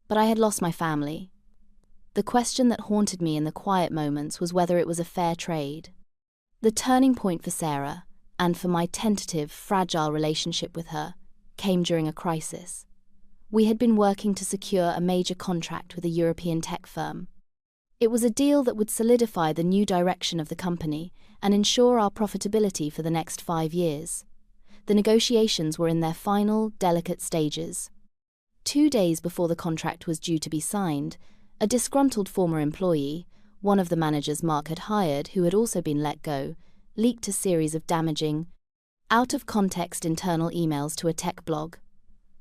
Speaker 1: But I had lost my family. The question that haunted me in the quiet moments was whether it was a fair trade. The turning point for Sarah, and for my tentative, fragile relationship with her, came during a crisis. We had been working to secure a major contract with a European tech firm. It was a deal that would solidify the new direction of the company and ensure our profitability for the next 5 years. The negotiations were in their final, delicate stages. 2 days before the contract was due to be signed, a disgruntled former employee, one of the managers Mark had hired who had also been let go, leaked a series of damaging, out-of-context internal emails to a tech blog.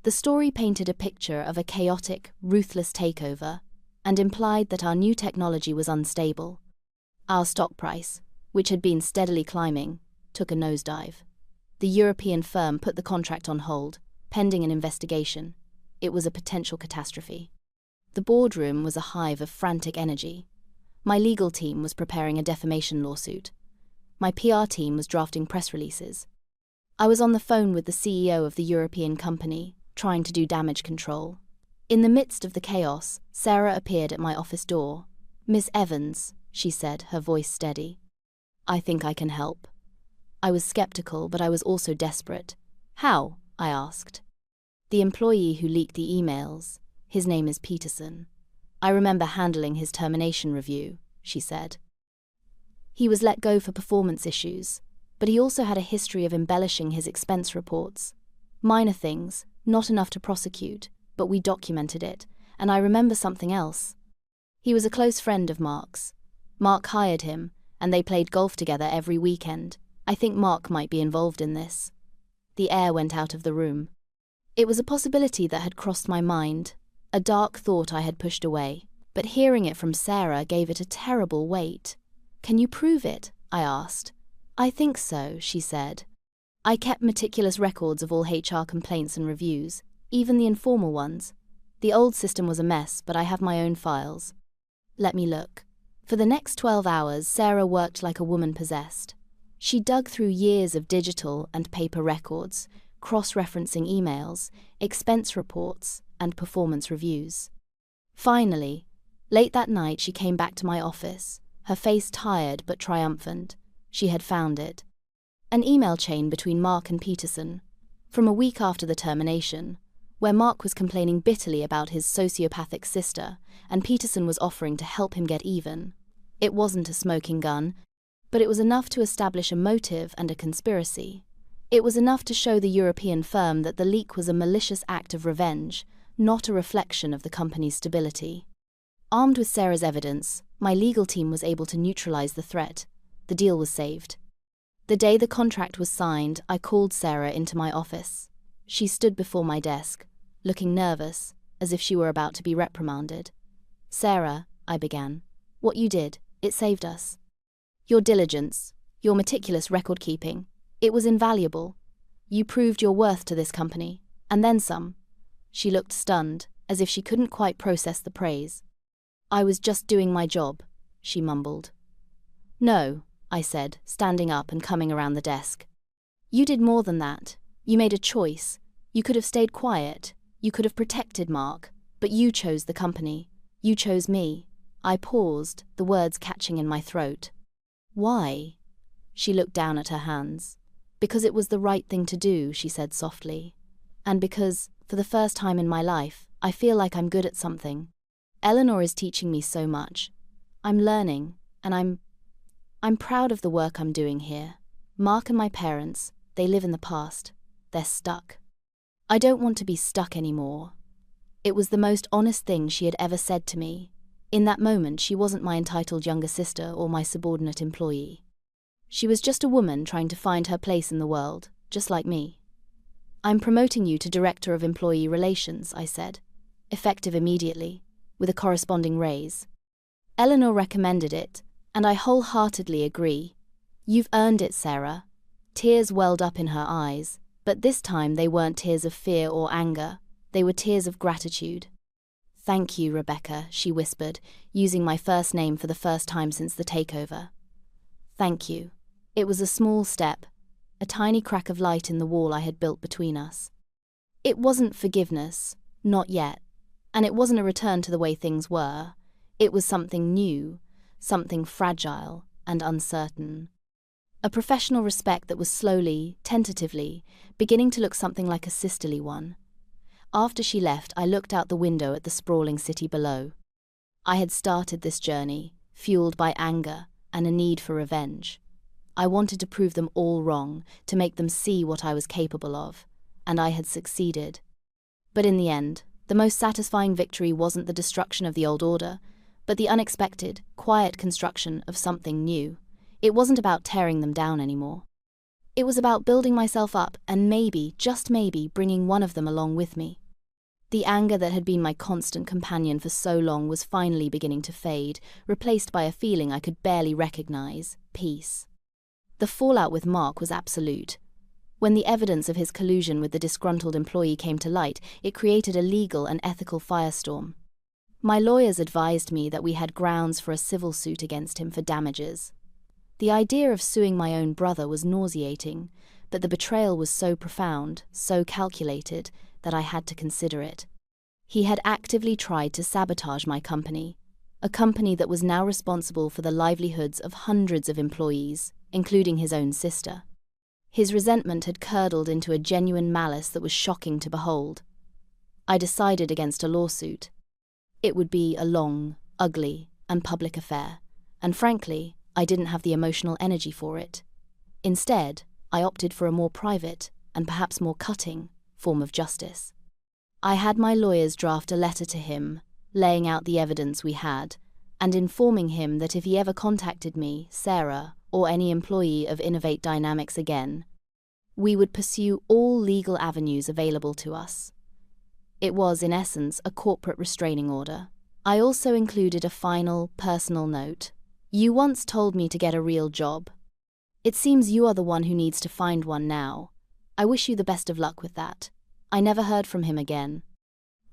Speaker 1: The story painted a picture of a chaotic, ruthless takeover and implied that our new technology was unstable. Our stock price, which had been steadily climbing, took a nosedive. The European firm put the contract on hold, pending an investigation. It was a potential catastrophe. The boardroom was a hive of frantic energy. My legal team was preparing a defamation lawsuit. My PR team was drafting press releases. I was on the phone with the CEO of the European company, trying to do damage control. In the midst of the chaos, Sarah appeared at my office door. "Miss Evans," she said, her voice steady. "I think I can help." I was skeptical, but I was also desperate. "How?" I asked. "The employee who leaked the emails. His name is Peterson. I remember handling his termination review," she said. "He was let go for performance issues, but he also had a history of embellishing his expense reports. Minor things, not enough to prosecute, but we documented it, and I remember something else. He was a close friend of Mark's. Mark hired him, and they played golf together every weekend. I think Mark might be involved in this." The air went out of the room. It was a possibility that had crossed my mind, a dark thought I had pushed away, but hearing it from Sarah gave it a terrible weight. "Can you prove it?" I asked. "I think so," she said. "I kept meticulous records of all HR complaints and reviews, even the informal ones. The old system was a mess, but I have my own files." Let me look. For the next 12 hours, Sarah worked like a woman possessed. She dug through years of digital and paper records, cross-referencing emails, expense reports, and performance reviews. Finally, late that night she came back to my office, her face tired but triumphant. She had found it. An email chain between Mark and Peterson, from a week after the termination, where Mark was complaining bitterly about his sociopathic sister, and Peterson was offering to help him get even. It wasn't a smoking gun, but it was enough to establish a motive and a conspiracy. It was enough to show the European firm that the leak was a malicious act of revenge, not a reflection of the company's stability. Armed with Sarah's evidence, my legal team was able to neutralize the threat. The deal was saved. The day the contract was signed, I called Sarah into my office. She stood before my desk, looking nervous, as if she were about to be reprimanded. "Sarah," I began, "what you did, it saved us. Your diligence, your meticulous record-keeping, it was invaluable. You proved your worth to this company, and then some." She looked stunned, as if she couldn't quite process the praise. "I was just doing my job," she mumbled. "No," I said, standing up and coming around the desk. "You did more than that. You made a choice. You could have stayed quiet. You could have protected Mark. But you chose the company. You chose me." I paused, the words catching in my throat. "Why?" She looked down at her hands. "Because it was the right thing to do," she said softly. "And because, for the first time in my life, I feel like I'm good at something. Eleanor is teaching me so much. I'm learning, and I'm proud of the work I'm doing here. Mark and my parents, they live in the past. They're stuck. I don't want to be stuck anymore." It was the most honest thing she had ever said to me. In that moment, she wasn't my entitled younger sister or my subordinate employee. She was just a woman trying to find her place in the world, just like me. "I'm promoting you to Director of Employee Relations," I said, effective immediately, with a corresponding raise. Eleanor recommended it, and I wholeheartedly agree. "You've earned it, Sarah." Tears welled up in her eyes, but this time they weren't tears of fear or anger, they were tears of gratitude. "Thank you, Rebecca," she whispered, using my first name for the first time since the takeover. "Thank you." It was a small step, a tiny crack of light in the wall I had built between us. It wasn't forgiveness, not yet, and it wasn't a return to the way things were. It was something new, something fragile and uncertain. A professional respect that was slowly, tentatively, beginning to look something like a sisterly one. After she left, I looked out the window at the sprawling city below. I had started this journey, fueled by anger and a need for revenge. I wanted to prove them all wrong, to make them see what I was capable of, and I had succeeded. But in the end, the most satisfying victory wasn't the destruction of the old order, but the unexpected, quiet construction of something new. It wasn't about tearing them down anymore. It was about building myself up and maybe, just maybe, bringing one of them along with me. The anger that had been my constant companion for so long was finally beginning to fade, replaced by a feeling I could barely recognize: peace. The fallout with Mark was absolute. When the evidence of his collusion with the disgruntled employee came to light, it created a legal and ethical firestorm. My lawyers advised me that we had grounds for a civil suit against him for damages. The idea of suing my own brother was nauseating, but the betrayal was so profound, so calculated, that I had to consider it. He had actively tried to sabotage my company, a company that was now responsible for the livelihoods of hundreds of employees, including his own sister. His resentment had curdled into a genuine malice that was shocking to behold. I decided against a lawsuit. It would be a long, ugly, and public affair, and frankly, I didn't have the emotional energy for it. Instead, I opted for a more private, and perhaps more cutting, form of justice. I had my lawyers draft a letter to him, laying out the evidence we had, and informing him that if he ever contacted me, Sarah, or any employee of Innovate Dynamics again, we would pursue all legal avenues available to us. It was, in essence, a corporate restraining order. I also included a final, personal note. "You once told me to get a real job. It seems you are the one who needs to find one now. I wish you the best of luck with that." I never heard from him again.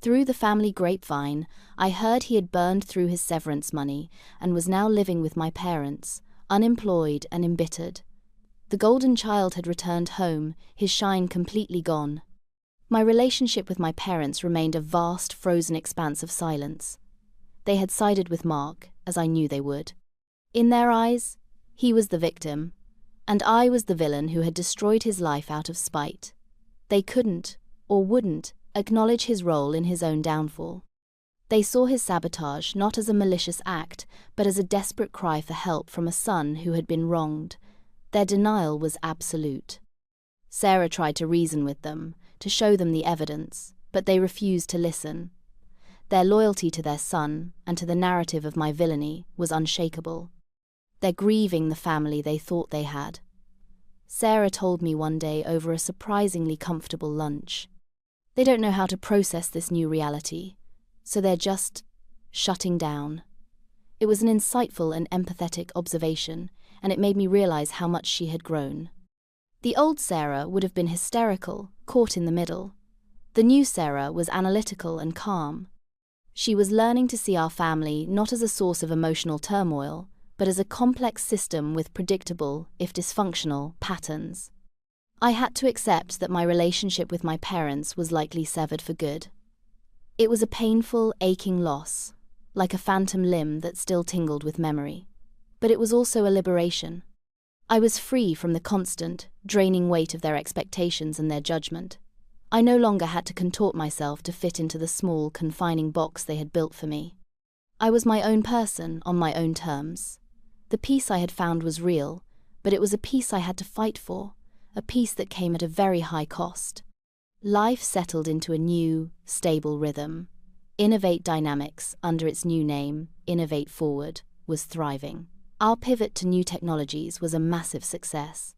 Speaker 1: Through the family grapevine, I heard he had burned through his severance money and was now living with my parents, unemployed and embittered. The golden child had returned home, his shine completely gone. My relationship with my parents remained a vast, frozen expanse of silence. They had sided with Mark, as I knew they would. In their eyes, he was the victim, and I was the villain who had destroyed his life out of spite. They couldn't, or wouldn't, acknowledge his role in his own downfall. They saw his sabotage not as a malicious act, but as a desperate cry for help from a son who had been wronged. Their denial was absolute. Sarah tried to reason with them, to show them the evidence, but they refused to listen. Their loyalty to their son, and to the narrative of my villainy, was unshakable. They're grieving the family they thought they had. Sarah told me one day over a surprisingly comfortable lunch. They don't know how to process this new reality, so they're just shutting down. It was an insightful and empathetic observation, and it made me realize how much she had grown. The old Sarah would have been hysterical, caught in the middle. The new Sarah was analytical and calm. She was learning to see our family not as a source of emotional turmoil, but as a complex system with predictable, if dysfunctional, patterns. I had to accept that my relationship with my parents was likely severed for good. It was a painful, aching loss, like a phantom limb that still tingled with memory. But it was also a liberation. I was free from the constant, draining weight of their expectations and their judgment. I no longer had to contort myself to fit into the small, confining box they had built for me. I was my own person on my own terms. The peace I had found was real, but it was a peace I had to fight for, a peace that came at a very high cost. Life settled into a new, stable rhythm. Innovate Dynamics, under its new name, Innovate Forward, was thriving. Our pivot to new technologies was a massive success.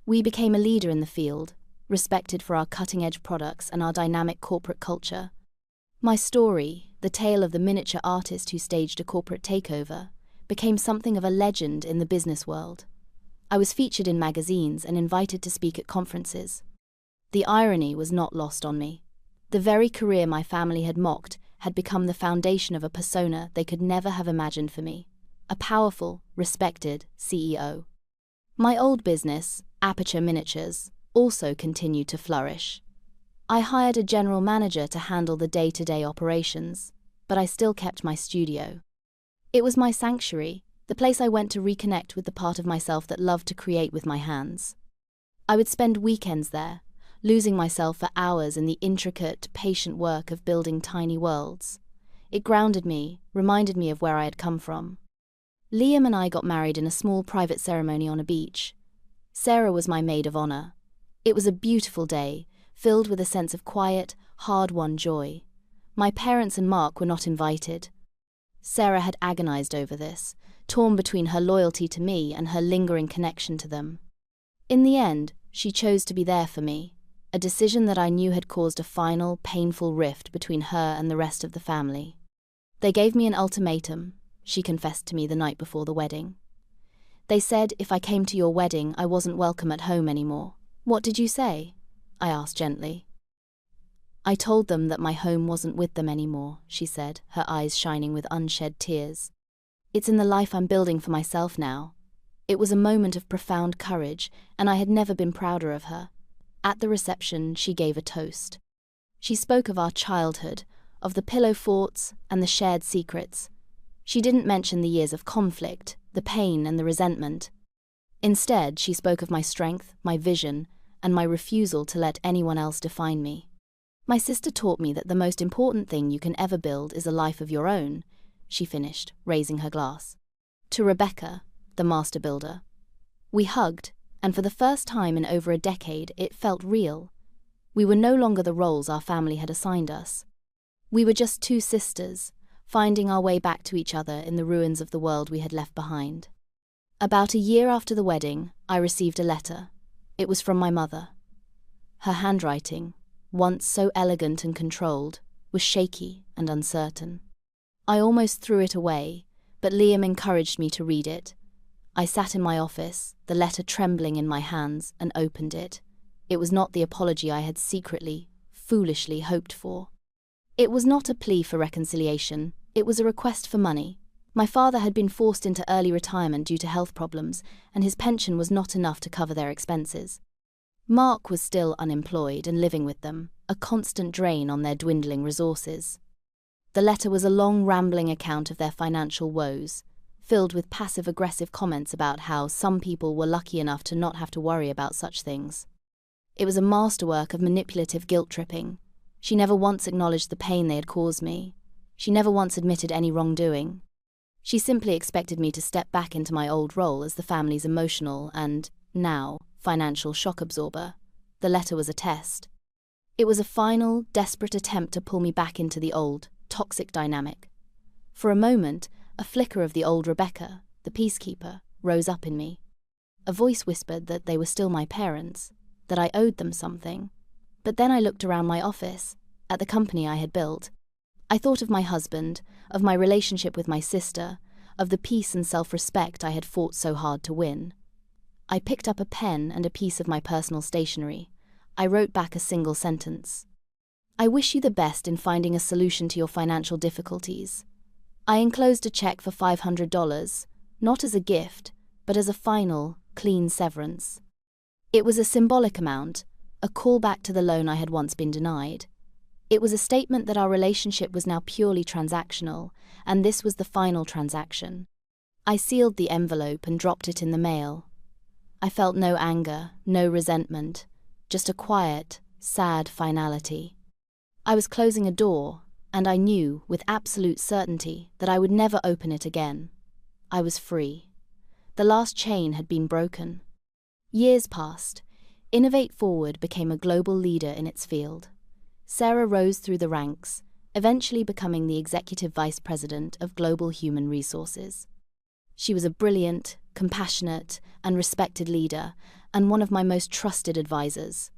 Speaker 1: We became a leader in the field, respected for our cutting-edge products and our dynamic corporate culture. My story, the tale of the miniature artist who staged a corporate takeover, became something of a legend in the business world. I was featured in magazines and invited to speak at conferences. The irony was not lost on me. The very career my family had mocked had become the foundation of a persona they could never have imagined for me. A powerful, respected CEO. My old business, Aperture Miniatures, also continued to flourish. I hired a general manager to handle the day-to-day operations, but I still kept my studio. It was my sanctuary, the place I went to reconnect with the part of myself that loved to create with my hands. I would spend weekends there, losing myself for hours in the intricate, patient work of building tiny worlds. It grounded me, reminded me of where I had come from. Liam and I got married in a small private ceremony on a beach. Sarah was my maid of honor. It was a beautiful day, filled with a sense of quiet, hard-won joy. My parents and Mark were not invited. Sarah had agonized over this, torn between her loyalty to me and her lingering connection to them. In the end, she chose to be there for me, a decision that I knew had caused a final, painful rift between her and the rest of the family. They gave me an ultimatum, she confessed to me the night before the wedding. They said if I came to your wedding, I wasn't welcome at home anymore. What did you say? I asked gently. I told them that my home wasn't with them anymore, she said, her eyes shining with unshed tears. It's in the life I'm building for myself now. It was a moment of profound courage, and I had never been prouder of her. At the reception, she gave a toast. She spoke of our childhood, of the pillow forts and the shared secrets. She didn't mention the years of conflict, the pain and the resentment. Instead, she spoke of my strength, my vision, and my refusal to let anyone else define me. My sister taught me that the most important thing you can ever build is a life of your own, she finished, raising her glass. To Rebecca, the master builder. We hugged, and for the first time in over a decade, it felt real. We were no longer the roles our family had assigned us. We were just two sisters, finding our way back to each other in the ruins of the world we had left behind. About a year after the wedding, I received a letter. It was from my mother. Her handwriting, once so elegant and controlled, was shaky and uncertain. I almost threw it away, but Liam encouraged me to read it. I sat in my office, the letter trembling in my hands, and opened it. It was not the apology I had secretly, foolishly hoped for. It was not a plea for reconciliation, it was a request for money. My father had been forced into early retirement due to health problems, and his pension was not enough to cover their expenses. Mark was still unemployed and living with them, a constant drain on their dwindling resources. The letter was a long, rambling account of their financial woes, filled with passive-aggressive comments about how some people were lucky enough to not have to worry about such things. It was a masterwork of manipulative guilt-tripping. She never once acknowledged the pain they had caused me. She never once admitted any wrongdoing. She simply expected me to step back into my old role as the family's emotional and, now, financial shock absorber. The letter was a test. It was a final, desperate attempt to pull me back into the old, toxic dynamic. For a moment, a flicker of the old Rebecca, the peacekeeper, rose up in me. A voice whispered that they were still my parents, that I owed them something. But then I looked around my office, at the company I had built. I thought of my husband, of my relationship with my sister, of the peace and self-respect I had fought so hard to win. I picked up a pen and a piece of my personal stationery. I wrote back a single sentence. I wish you the best in finding a solution to your financial difficulties. I enclosed a check for $500, not as a gift, but as a final, clean severance. It was a symbolic amount, a callback to the loan I had once been denied. It was a statement that our relationship was now purely transactional, and this was the final transaction. I sealed the envelope and dropped it in the mail. I felt no anger, no resentment, just a quiet, sad finality. I was closing a door, and I knew, with absolute certainty, that I would never open it again. I was free. The last chain had been broken. Years passed. Innovate Forward became a global leader in its field. Sarah rose through the ranks, eventually becoming the Executive Vice President of Global Human Resources. She was a brilliant, compassionate, and respected leader, and one of my most trusted advisors.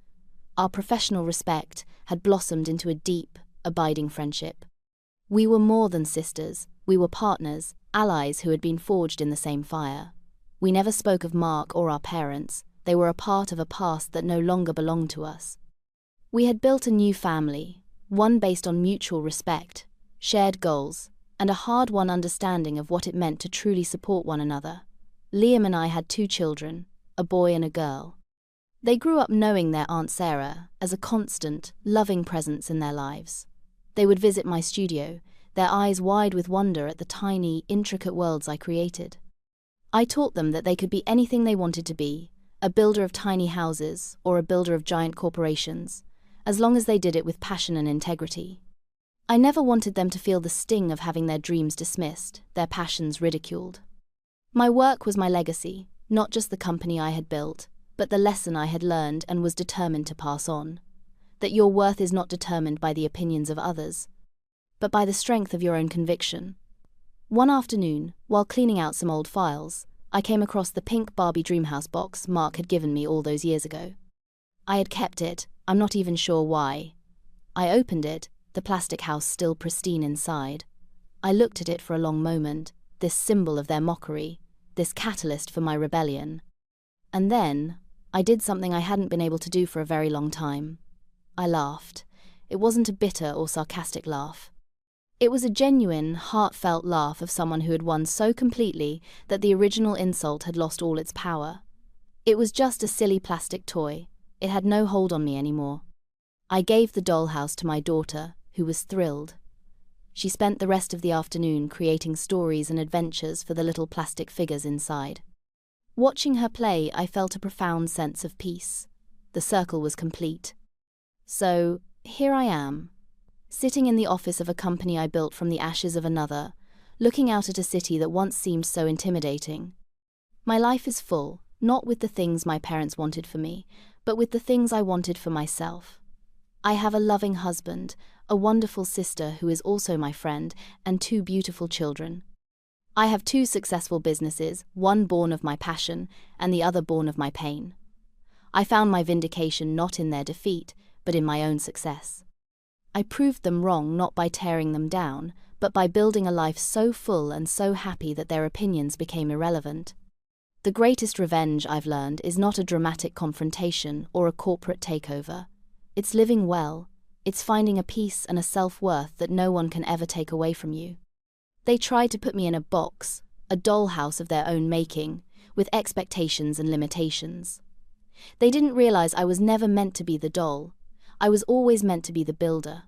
Speaker 1: Our professional respect had blossomed into a deep, abiding friendship. We were more than sisters, we were partners, allies who had been forged in the same fire. We never spoke of Mark or our parents. They were a part of a past that no longer belonged to us. We had built a new family, one based on mutual respect, shared goals, and a hard-won understanding of what it meant to truly support one another. Liam and I had 2 children, a boy and a girl. They grew up knowing their Aunt Sarah as a constant, loving presence in their lives. They would visit my studio, their eyes wide with wonder at the tiny, intricate worlds I created. I taught them that they could be anything they wanted to be, a builder of tiny houses or a builder of giant corporations, as long as they did it with passion and integrity. I never wanted them to feel the sting of having their dreams dismissed, their passions ridiculed. My work was my legacy, not just the company I had built, but the lesson I had learned and was determined to pass on. That your worth is not determined by the opinions of others, but by the strength of your own conviction. One afternoon, while cleaning out some old files, I came across the pink Barbie Dreamhouse box Mark had given me all those years ago. I had kept it, I'm not even sure why. I opened it, the plastic house still pristine inside. I looked at it for a long moment, this symbol of their mockery, this catalyst for my rebellion. And then, I did something I hadn't been able to do for a very long time. I laughed. It wasn't a bitter or sarcastic laugh. It was a genuine, heartfelt laugh of someone who had won so completely that the original insult had lost all its power. It was just a silly plastic toy. It had no hold on me anymore. I gave the dollhouse to my daughter, who was thrilled. She spent the rest of the afternoon creating stories and adventures for the little plastic figures inside. Watching her play, I felt a profound sense of peace. The circle was complete. So, here I am, sitting in the office of a company I built from the ashes of another, looking out at a city that once seemed so intimidating. My life is full, not with the things my parents wanted for me, but with the things I wanted for myself. I have a loving husband, a wonderful sister who is also my friend, and 2 beautiful children. I have 2 successful businesses, one born of my passion, and the other born of my pain. I found my vindication not in their defeat, but in my own success. I proved them wrong not by tearing them down, but by building a life so full and so happy that their opinions became irrelevant. The greatest revenge, I've learned, is not a dramatic confrontation or a corporate takeover. It's living well. It's finding a peace and a self-worth that no one can ever take away from you. They tried to put me in a box, a dollhouse of their own making, with expectations and limitations. They didn't realize I was never meant to be the doll. I was always meant to be the builder.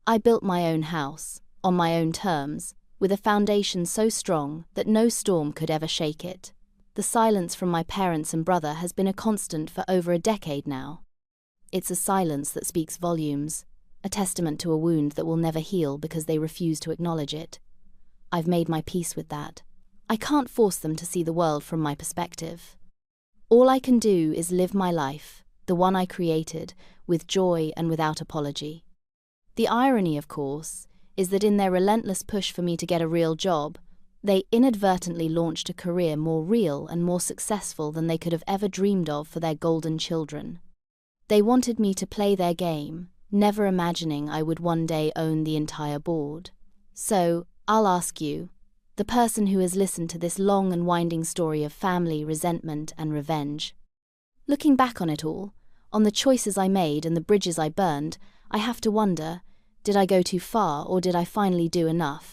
Speaker 1: I built my own house, on my own terms, with a foundation so strong that no storm could ever shake it. The silence from my parents and brother has been a constant for over a decade now. It's a silence that speaks volumes, a testament to a wound that will never heal because they refuse to acknowledge it. I've made my peace with that. I can't force them to see the world from my perspective. All I can do is live my life, the one I created, with joy and without apology. The irony, of course, is that in their relentless push for me to get a real job, They inadvertently launched a career more real and more successful than they could have ever dreamed of for their golden children. They wanted me to play their game, never imagining I would one day own the entire board. So, I'll ask you, the person who has listened to this long and winding story of family, resentment, and revenge. Looking back on it all, on the choices I made and the bridges I burned, I have to wonder, did I go too far or did I finally do enough?